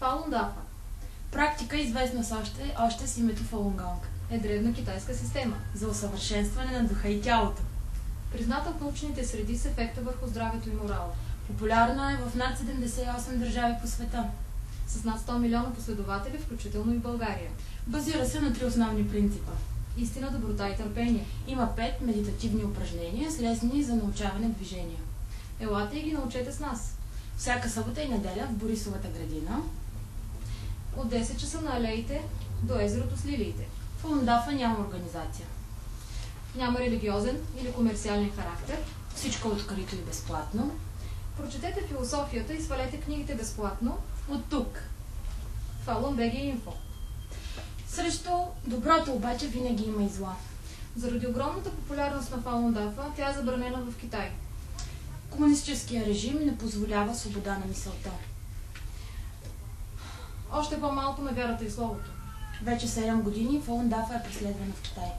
Фалун Дафа. Практика, известна още с името Фалун Гонг. Е древна китайска система За усъвършенстване на духа и тялото. призната в научните среди с ефекта върху здравето и морала. Популярна е в над 78 държави по света. С над 100 милиона последователи, включително и в България. Базира се на 3 основни принципа. Истина, доброта и търпение. Има 5 медитативни упражнения с лесни за научаване движения. Елате и ги научете с нас. Всяка събота и неделя в Борисовата градина. От 10 часа на алеите до езерото с лилиите. Фалун Дафа няма организация. Няма религиозен или комерциален характер. Всичко е открито и безплатно. Прочетете философията и свалете книгите безплатно От тук. Falun BG Info. Срещу доброто обаче винаги има и зла. Заради огромната популярност на Falun Dafa, тя е забранена в Китай. Комунистическия режим не позволява свобода на мисълта. Още по-малко на вярата и словото. Вече 7 години Фалун Дафа е преследвана в Китай.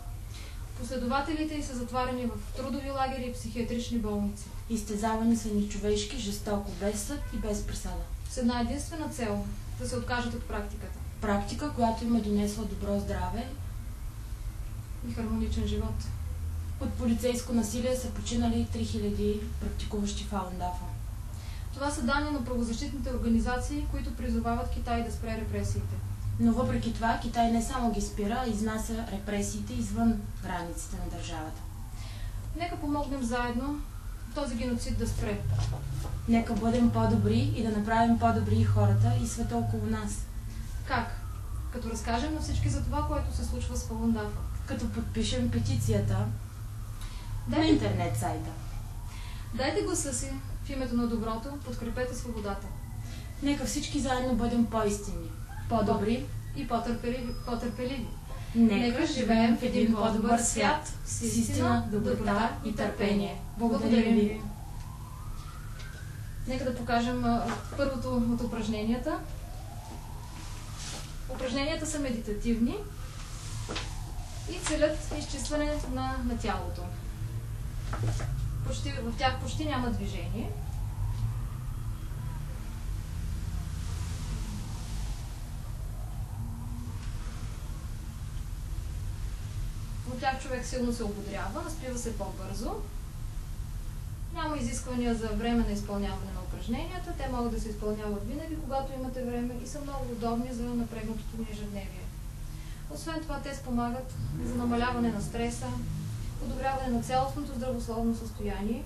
Последователите й са затварени в трудови лагери и психиатрични болници. Изтезавани са нечовешки, жестоко, без съд и без присъда. С една единствена цел – да се откажат от практиката. Практика, която им е донесла добро здраве. И хармоничен живот. От полицейско насилие са починали 3000 практикуващи Фалун Дафа. Това са данни на правозащитните организации, които призовават Китай да спре репресиите. Но въпреки това Китай не само ги спира, а изнася репресиите извън границите на държавата. Нека помогнем заедно този геноцид да спре. Нека бъдем по-добри и да направим по-добри и хората и света около нас. Как? Като разкажем на всички за това, което се случва с Falun Dafa. Като подпишем петицията на интернет сайта. Дайте гласа си в името на доброто, подкрепете свободата. Нека всички заедно бъдем по-истинни, по-добри и по-търпеливи. Нека живеем в един по-добър свят с истина, доброта и търпение. Благодарим ви! Нека да покажем първото от упражненията. Упражненията са медитативни и целят изчистване на тялото. В тях почти няма движение. От тях човек силно се ободрява, наспива се по-бързо. Няма изисквания за време на изпълняване на упражненията. Те могат да се изпълняват винаги, когато имате време и са много удобни за напрегнатото ни ежедневие. Освен това, те спомагат за намаляване на стреса, подобряване на цялостното здравословно състояние.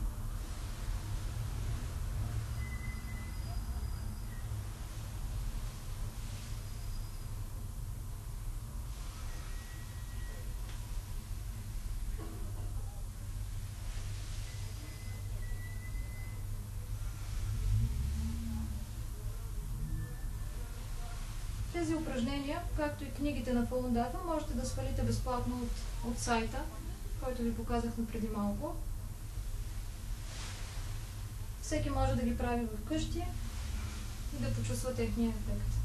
Тези упражнения, както и книгите на Falun Dafa, можете да свалите безплатно от сайта, който ви показахме преди малко. Всеки може да ги прави вкъщи и да почувства техния ефект.